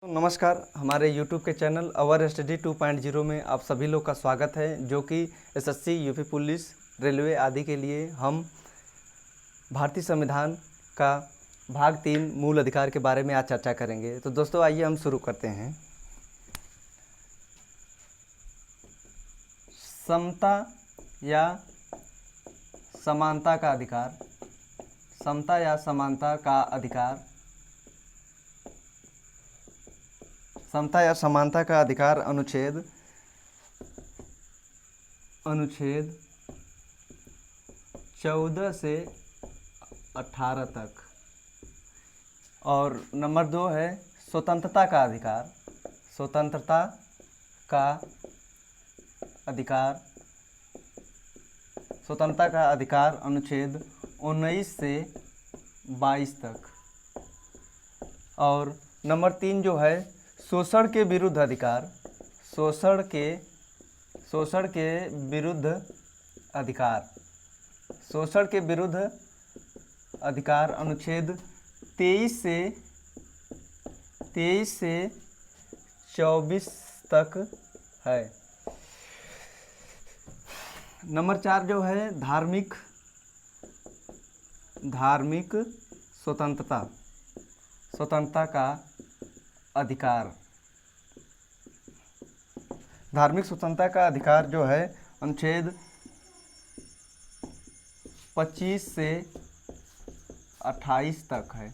नमस्कार, हमारे YouTube के चैनल अवर स्टडी 2.0 में आप सभी लोग का स्वागत है, जो कि एसएससी, यूपी पुलिस, रेलवे आदि के लिए हम भारतीय संविधान का भाग 3 मूल अधिकार के बारे में आज चर्चा करेंगे। तो दोस्तों आइए हम शुरू करते हैं। समता या समानता का अधिकार, समता या समानता का अधिकार, समता या समानता का अधिकार अनुच्छेद 14 से 18 तक। और नंबर 2 है स्वतंत्रता का अधिकार, स्वतंत्रता का अधिकार, स्वतंत्रता का अधिकार अनुच्छेद 19 से 22 तक। और नंबर 3 जो है शोषण के विरुद्ध अधिकार, शोषण के विरुद्ध अधिकार, शोषण के विरुद्ध अधिकार अनुच्छेद 23 से 24 तक है। नंबर 4 जो है धार्मिक स्वतंत्रता का अधिकार, धार्मिक स्वतंत्रता का अधिकार जो है अनुच्छेद 25 से 28 तक है।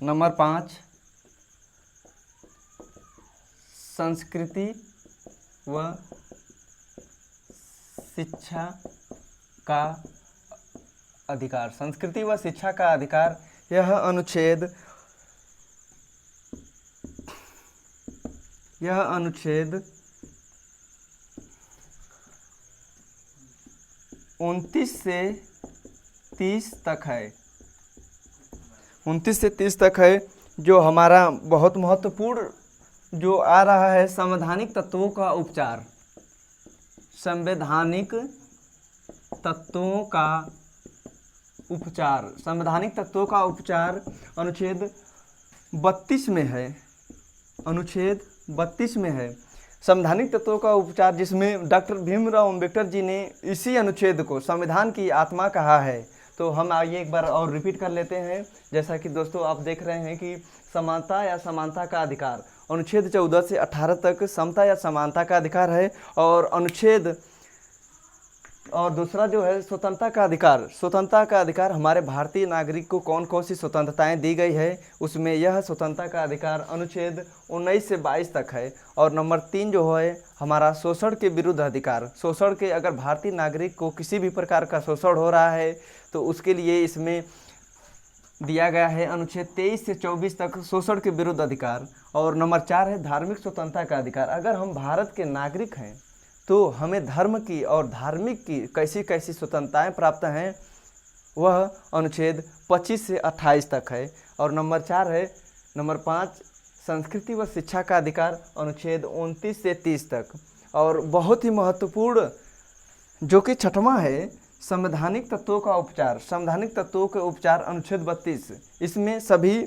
नंबर 5 संस्कृति व शिक्षा का अधिकार, संस्कृति व शिक्षा का अधिकार, यह अनुच्छेद 29 से 30 तक है, 29 से 30 तक है। जो हमारा बहुत महत्वपूर्ण जो आ रहा है संवैधानिक तत्वों का उपचार, संवैधानिक तत्वों का उपचार, संवैधानिक तत्वों का उपचार अनुच्छेद 32 में है, अनुच्छेद 32 में है संवैधानिक तत्वों का उपचार, जिसमें डॉक्टर भीमराव अम्बेडकर जी ने इसी अनुच्छेद को संविधान की आत्मा कहा है। तो हम आइए एक बार और रिपीट कर लेते हैं। जैसा कि दोस्तों आप देख रहे हैं कि समानता या समानता का अधिकार अनुच्छेद 14 से 18 तक समता या समानता का अधिकार है। और दूसरा जो है स्वतंत्रता का अधिकार, स्वतंत्रता का अधिकार हमारे भारतीय नागरिक को कौन कौन सी स्वतंत्रताएं दी गई है, उसमें यह स्वतंत्रता का अधिकार अनुच्छेद 19 से 22 तक है। और नंबर 3 जो है हमारा शोषण के विरुद्ध अधिकार, शोषण के अगर भारतीय नागरिक को किसी भी प्रकार का शोषण हो रहा है तो उसके लिए इसमें दिया गया है अनुच्छेद 23 से 24 तक शोषण के विरुद्ध अधिकार। और नंबर 4 है धार्मिक स्वतंत्रता का अधिकार, अगर हम भारत के नागरिक हैं तो हमें धर्म की और धार्मिक की कैसी कैसी स्वतंत्रताएं प्राप्त हैं, वह अनुच्छेद 25 से 28 तक है। और नंबर 5 संस्कृति व शिक्षा का अधिकार अनुच्छेद 29 से 30 तक। और बहुत ही महत्वपूर्ण जो कि 6वां है संवैधानिक तत्वों का उपचार, संवैधानिक तत्वों के उपचार अनुच्छेद 32, इसमें सभी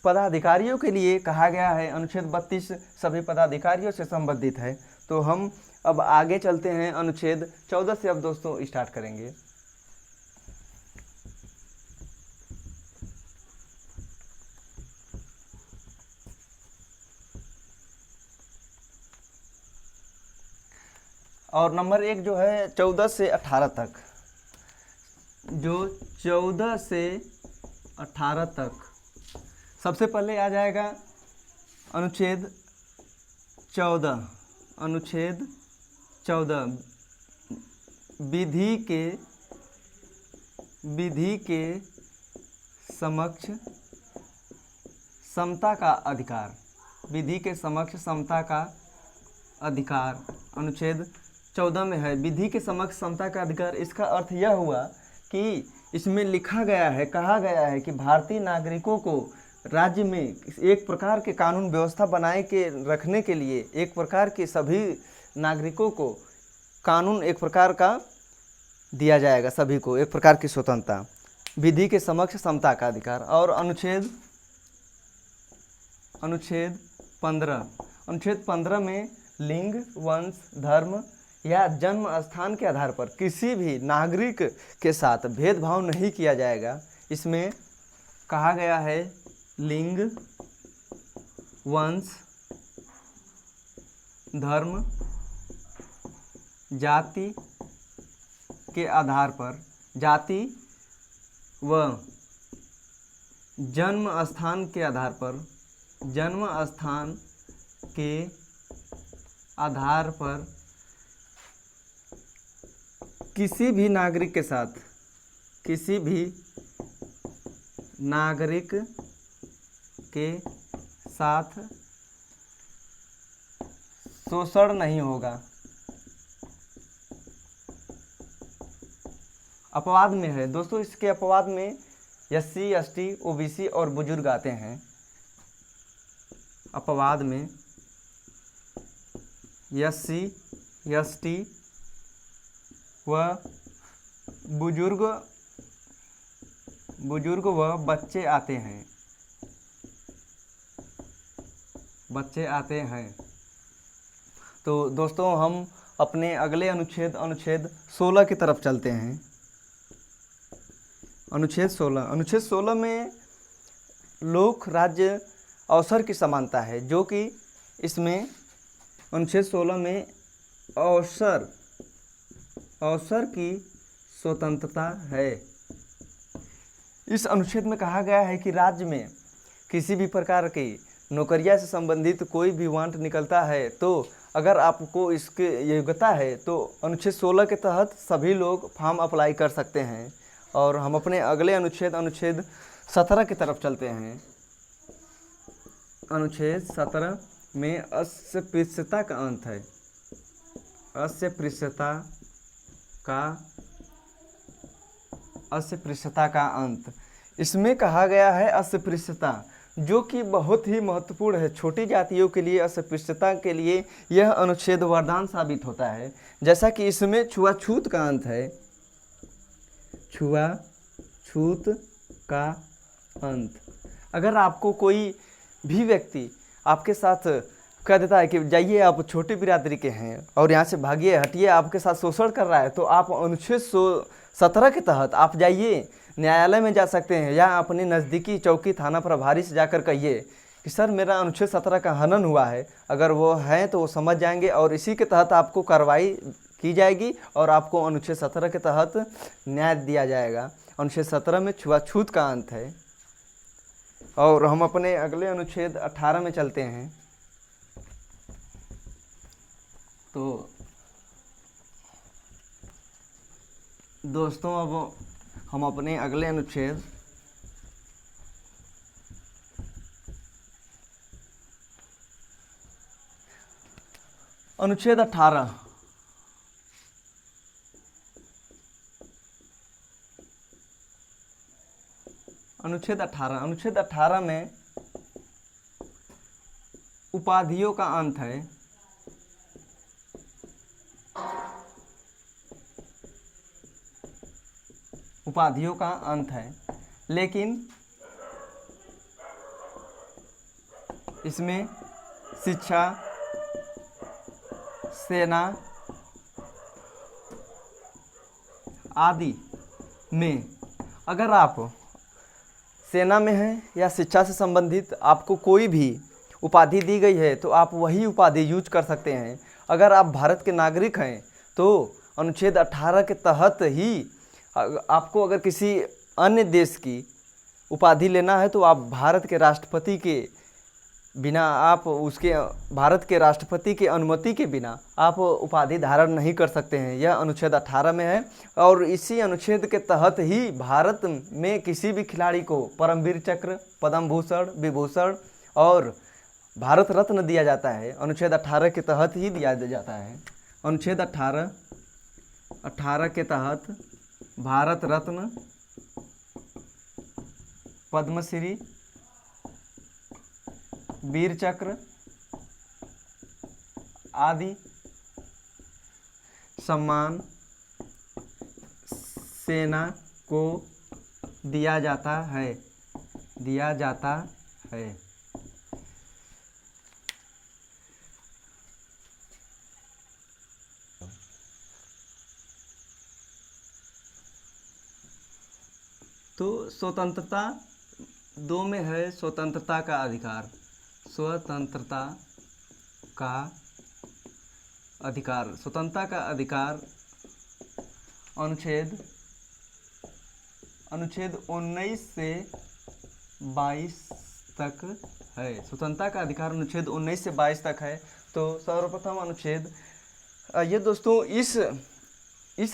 पदाधिकारियों के लिए कहा गया है, अनुच्छेद 32 सभी पदाधिकारियों से संबंधित है। तो हम अब आगे चलते हैं, अनुच्छेद 14 से अब दोस्तों स्टार्ट करेंगे। और नंबर 1 जो है 14 से 18 तक, जो 14 से 18 तक सबसे पहले आ जाएगा अनुच्छेद 14, अनुच्छेद 14 विधि के समक्ष समता का अधिकार, विधि के समक्ष समता का अधिकार अनुच्छेद 14 में है। विधि के समक्ष समता का अधिकार, इसका अर्थ यह हुआ कि इसमें लिखा गया है, कहा गया है कि भारतीय नागरिकों को राज्य में एक प्रकार के कानून व्यवस्था बनाए के रखने के लिए, एक प्रकार के सभी नागरिकों को कानून एक प्रकार का दिया जाएगा, सभी को एक प्रकार की स्वतंत्रता, विधि के समक्ष समता का अधिकार। और अनुच्छेद अनुच्छेद 15। अनुच्छेद 15 में लिंग, वंश, धर्म या जन्म स्थान के आधार पर किसी भी नागरिक के साथ भेदभाव नहीं किया जाएगा। इसमें कहा गया है लिंग, वंश, धर्म, जाति के आधार पर, जाति व जन्म स्थान के आधार पर, जन्म स्थान के आधार पर किसी भी नागरिक के साथ, किसी भी नागरिक के साथ शोषण नहीं होगा। अपवाद में है दोस्तों, इसके अपवाद में SC, ST, OBC और बुजुर्ग आते हैं। अपवाद में SC, ST व बुजुर्ग व बच्चे आते हैं, बच्चे आते हैं। तो दोस्तों हम अपने अगले अनुच्छेद 16 की तरफ चलते हैं। अनुच्छेद 16 में लोक राज्य अवसर की समानता है, जो कि इसमें अनुच्छेद 16 में अवसर की स्वतंत्रता है। इस अनुच्छेद में कहा गया है कि राज्य में किसी भी प्रकार की नौकरियां से संबंधित कोई भी वांट निकलता है, तो अगर आपको इसकी योग्यता है तो अनुच्छेद 16 के तहत सभी लोग फॉर्म अप्लाई कर सकते हैं। और हम अपने अगले अनुच्छेद 17 की तरफ चलते हैं। अनुच्छेद 17 में अस्पृश्यता का अंत है, अस्पृश्यता का अंत। इसमें कहा गया है अस्पृश्यता, जो कि बहुत ही महत्वपूर्ण है। छोटी जातियों के लिए अस्पृश्यता के लिए यह अनुच्छेद वरदान साबित होता है। जैसा कि इसमें छुआछूत का अंत है, छुआछूत का अंत। अगर आपको कोई भी व्यक्ति आपके साथ कह देता है कि जाइए आप छोटी बिरादरी के हैं और यहाँ से भागिए, हटिए, आपके साथ शोषण कर रहा है, तो आप अनुच्छेद 17 के तहत आप जाइए, न्यायालय में जा सकते हैं या अपने नज़दीकी चौकी थाना प्रभारी से जाकर कहिए कि सर मेरा अनुच्छेद 17 का हनन हुआ है। अगर वो हैं तो वो समझ जाएंगे और इसी के तहत आपको कार्रवाई की जाएगी और आपको अनुच्छेद 17 के तहत न्याय दिया जाएगा। अनुच्छेद 17 में छुआछूत का अंत है। और हम अपने अगले अनुच्छेद 18 में चलते हैं। तो दोस्तों अब हम अपने अगले अनुच्छेद अनुच्छेद 18 अनुच्छेद 18 में उपाधियों का अंत है। उपाधियों का अंत है, लेकिन इसमें शिक्षा, सेना आदि में अगर आप सेना में हैं या शिक्षा से संबंधित आपको कोई भी उपाधि दी गई है तो आप वही उपाधि यूज कर सकते हैं। अगर आप भारत के नागरिक हैं तो अनुच्छेद 18 के तहत ही आपको अगर किसी अन्य देश की उपाधि लेना है तो आप भारत के राष्ट्रपति के बिना, आप उसके भारत के राष्ट्रपति की अनुमति के बिना आप उपाधि धारण नहीं कर सकते हैं। यह अनुच्छेद 18 में है और इसी अनुच्छेद के तहत ही भारत में किसी भी खिलाड़ी को परमवीर चक्र, पद्म भूषण, विभूषण और भारत रत्न दिया जाता है। अनुच्छेद 18 के तहत ही दिया जाता है। अनुच्छेद 18 के तहत भारत रत्न, पद्मश्री, वीर चक्र आदि सम्मान सेना को दिया जाता है। तो स्वतंत्रता दो में है स्वतंत्रता का अधिकार, स्वतंत्रता का अधिकार, स्वतंत्रता का अधिकार अनुच्छेद 19 से 22 तक है। स्वतंत्रता का अधिकार अनुच्छेद 19 से 22 तक है। तो सर्वप्रथम अनुच्छेद ये दोस्तों इस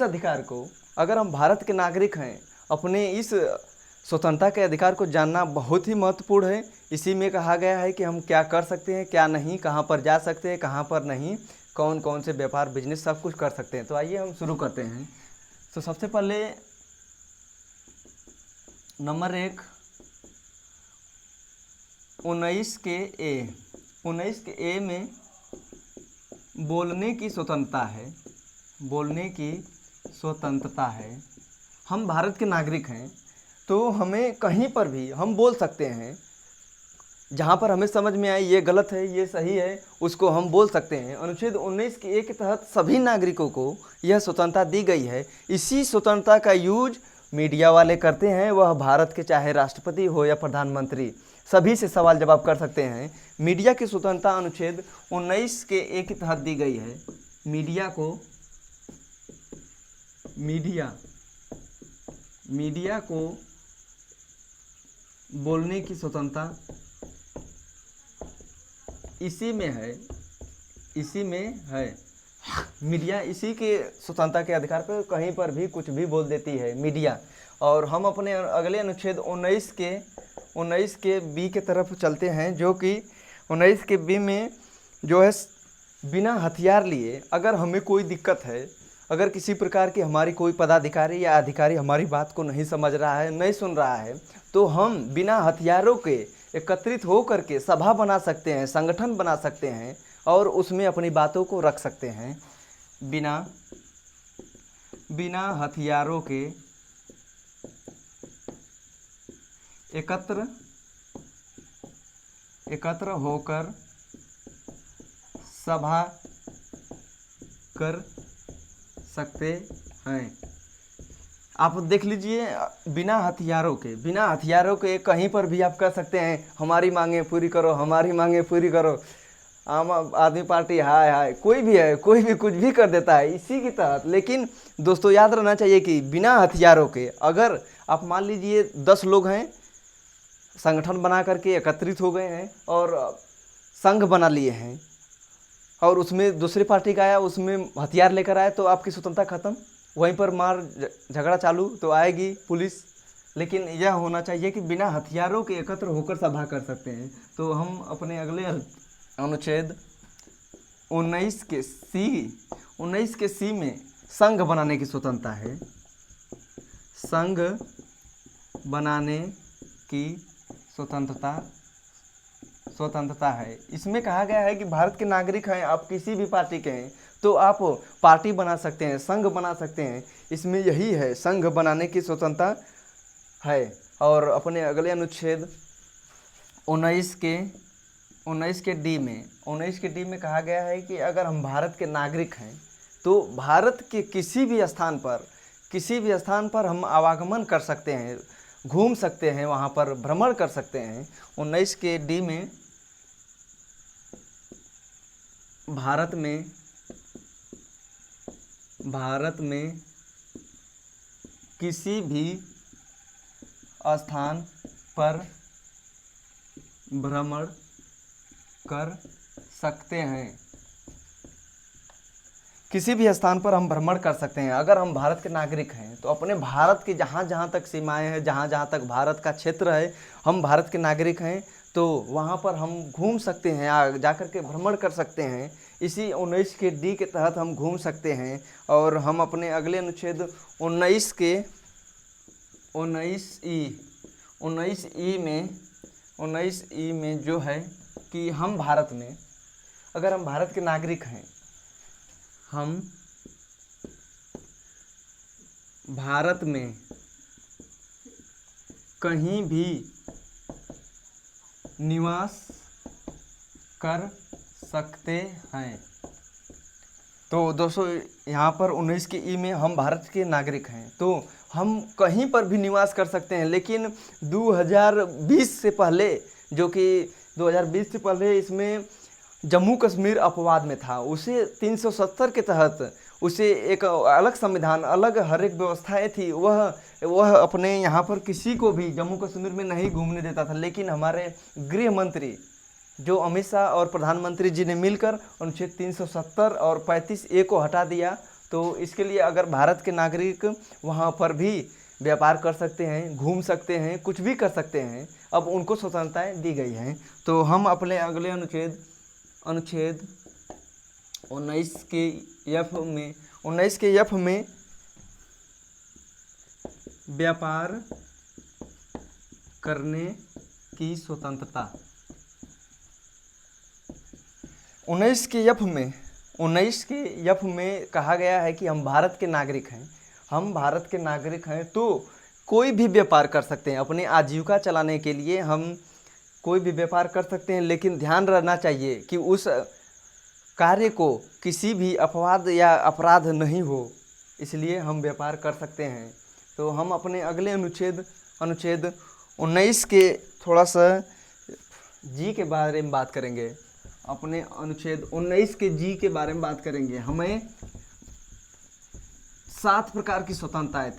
अधिकार को अगर हम भारत के नागरिक हैं, अपने इस स्वतंत्रता के अधिकार को जानना बहुत ही महत्वपूर्ण है। इसी में कहा गया है कि हम क्या कर सकते हैं, क्या नहीं, कहाँ पर जा सकते हैं, कहाँ पर नहीं, कौन कौन से व्यापार बिजनेस सब कुछ कर सकते हैं। तो आइए हम शुरू करते हैं। तो सबसे पहले नंबर 1 19 के ए में बोलने की स्वतंत्रता है, बोलने की स्वतंत्रता है। हम भारत के नागरिक हैं तो हमें कहीं पर भी हम बोल सकते हैं, जहाँ पर हमें समझ में आए ये गलत है ये सही है उसको हम बोल सकते हैं। अनुच्छेद 19 के ए के तहत सभी नागरिकों को यह स्वतंत्रता दी गई है। इसी स्वतंत्रता का यूज मीडिया वाले करते हैं, वह भारत के चाहे राष्ट्रपति हो या प्रधानमंत्री, सभी से सवाल जवाब कर सकते हैं। मीडिया की स्वतंत्रता अनुच्छेद 19 के ए के तहत दी गई है। मीडिया को बोलने की स्वतंत्रता इसी में है। मीडिया इसी के स्वतंत्रता के अधिकार पर कहीं पर भी कुछ भी बोल देती है मीडिया। और हम अपने अगले अनुच्छेद 19 के बी के तरफ चलते हैं, जो कि 19 के बी में जो है बिना हथियार लिए अगर हमें कोई दिक्कत है, अगर किसी प्रकार की हमारी कोई पदाधिकारी या अधिकारी हमारी बात को नहीं समझ रहा है, नहीं सुन रहा है, तो हम बिना हथियारों के एकत्रित हो करके सभा बना सकते हैं, संगठन बना सकते हैं और उसमें अपनी बातों को रख सकते हैं। बिना हथियारों के एकत्र होकर सभा कर सकते हैं। आप देख लीजिए, बिना हथियारों के कहीं पर भी आप कर सकते हैं, हमारी मांगे पूरी करो, हमारी मांगे पूरी करो। आम आदमी पार्टी हाय कोई भी कुछ भी कर देता है इसी की तहत। लेकिन दोस्तों याद रहना चाहिए कि बिना हथियारों के अगर आप मान लीजिए 10 लोग हैं, संगठन बना करके एकत्रित हो गए हैं और संघ बना लिए हैं और उसमें दूसरी पार्टी का आया, उसमें हथियार लेकर आया, तो आपकी स्वतंत्रता खत्म, वहीं पर मार झगड़ा चालू, तो आएगी पुलिस। लेकिन यह होना चाहिए कि बिना हथियारों के एकत्र होकर सभा कर सकते हैं। तो हम अपने अगले अनुच्छेद 19 के सी में संघ बनाने की स्वतंत्रता है। संघ बनाने की स्वतंत्रता है। इसमें कहा गया है कि भारत के नागरिक हैं, आप किसी भी पार्टी के हैं तो आप पार्टी बना सकते हैं, संघ बना सकते हैं। इसमें यही है, संघ बनाने की स्वतंत्रता है। और अपने अगले अनुच्छेद 19 के डी में कहा गया है कि अगर हम भारत के नागरिक हैं तो भारत के किसी भी स्थान पर हम आवागमन कर सकते हैं, घूम सकते हैं, वहाँ पर भ्रमण कर सकते हैं। 19 के डी में भारत में किसी भी स्थान पर भ्रमण कर सकते हैं। किसी भी स्थान पर हम भ्रमण कर सकते हैं। अगर हम भारत के नागरिक हैं तो अपने भारत की जहाँ जहाँ तक सीमाएं हैं, जहाँ जहाँ तक भारत का क्षेत्र है, हम भारत के नागरिक हैं तो वहाँ पर हम घूम सकते हैं, जाकर के भ्रमण कर सकते हैं। इसी 19 के डी के तहत हम घूम सकते हैं। और हम अपने अगले अनुच्छेद 19 ई में जो है कि हम भारत में, अगर हम भारत के नागरिक हैं, हम भारत में कहीं भी निवास कर सकते हैं। तो दोस्तों यहाँ पर 19 के ई में हम भारत के नागरिक हैं, तो हम कहीं पर भी निवास कर सकते हैं। लेकिन 2020 से पहले, जो कि 2020 से पहले इसमें जम्मू कश्मीर अपवाद में था, उसे 370 के तहत उसे एक अलग संविधान, अलग हर एक व्यवस्थाएँ थी। वह अपने यहाँ पर किसी को भी जम्मू कश्मीर में नहीं घूमने देता था। लेकिन हमारे गृह मंत्री जो अमित शाह और प्रधानमंत्री जी ने मिलकर अनुच्छेद 370 और 35A को हटा दिया। तो इसके लिए अगर भारत के नागरिक वहाँ पर भी व्यापार कर सकते हैं, घूम सकते हैं, कुछ भी कर सकते हैं, अब उनको स्वतंत्रताएं दी गई हैं। तो हम अपने अगले अनुच्छेद 19 के एफ में व्यापार करने की स्वतंत्रता, 19 के एफ में कहा गया है कि हम भारत के नागरिक हैं। हम भारत के नागरिक हैं तो कोई भी व्यापार कर सकते हैं। अपनी आजीविका चलाने के लिए हम कोई भी व्यापार कर सकते हैं, लेकिन ध्यान रहना चाहिए कि उस कार्य को किसी भी अपवाद या अपराध नहीं हो, इसलिए हम व्यापार कर सकते हैं। तो हम अपने अगले अनुच्छेद 19 के थोड़ा सा जी के बारे में बात करेंगे। अपने अनुच्छेद 19 के जी के बारे में बात करेंगे। हमें 7 प्रकार की स्वतंत्रताएं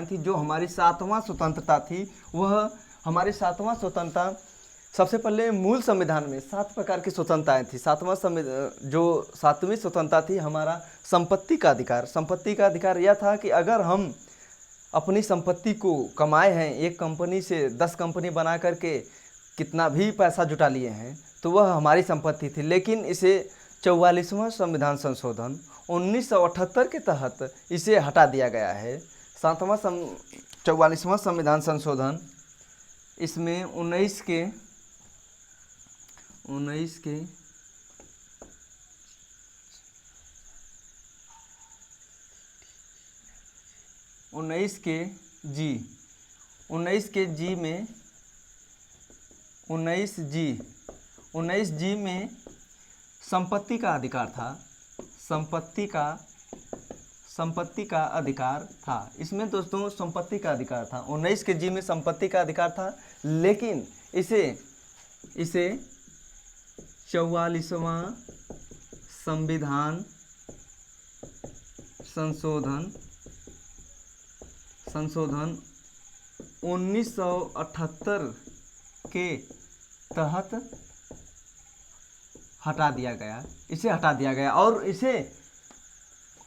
थी। जो हमारी 7वां स्वतंत्रता थी, वह हमारी 7वां स्वतंत्रता, सबसे पहले मूल संविधान में 7 प्रकार की स्वतंत्रताएं थी। 7वीं स्वतंत्रता थी हमारा संपत्ति का अधिकार। संपत्ति का अधिकार यह था कि अगर हम अपनी संपत्ति को कमाए हैं, एक कंपनी से 10 कंपनी बना करके कितना भी पैसा जुटा लिए हैं, तो वह हमारी संपत्ति थी। लेकिन इसे 44वां संविधान संशोधन 1978 के तहत इसे हटा दिया गया है। 44वां संविधान संशोधन, इसमें 19 जी में संपत्ति का अधिकार था। संपत्ति का अधिकार था। इसमें दोस्तों संपत्ति का अधिकार था, 19 के जी में संपत्ति का अधिकार था। लेकिन इसे 44वां संविधान संशोधन 1978 के तहत हटा दिया गया। और इसे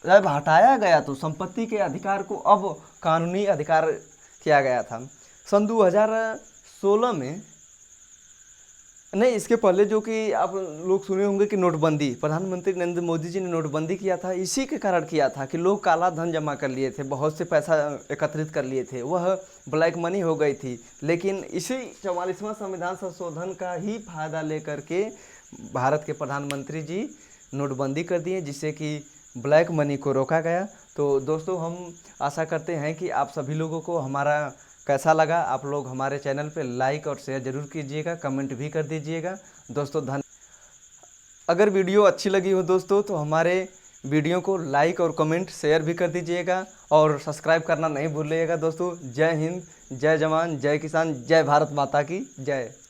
जब हटाया गया तो संपत्ति के अधिकार को अब कानूनी अधिकार किया गया था। सन 2016 में, नहीं इसके पहले, जो कि आप लोग सुने होंगे कि नोटबंदी, प्रधानमंत्री नरेंद्र मोदी जी ने नोटबंदी किया था। इसी के कारण किया था कि लोग काला धन जमा कर लिए थे, बहुत से पैसा एकत्रित कर लिए थे, वह ब्लैक मनी हो गई थी। लेकिन इसी 44वां संविधान संशोधन का ही फायदा लेकर के भारत के प्रधानमंत्री जी नोटबंदी कर दिए, जिससे कि ब्लैक मनी को रोका गया। तो दोस्तों हम आशा करते हैं कि आप सभी लोगों को हमारा कैसा लगा। आप लोग हमारे चैनल पे लाइक और शेयर ज़रूर कीजिएगा, कमेंट भी कर दीजिएगा। दोस्तों अगर वीडियो अच्छी लगी हो दोस्तों, तो हमारे वीडियो को लाइक और कमेंट शेयर भी कर दीजिएगा और सब्सक्राइब करना नहीं भूलिएगा। दोस्तों जय हिंद, जय जवान, जय किसान, जय भारत माता की जय।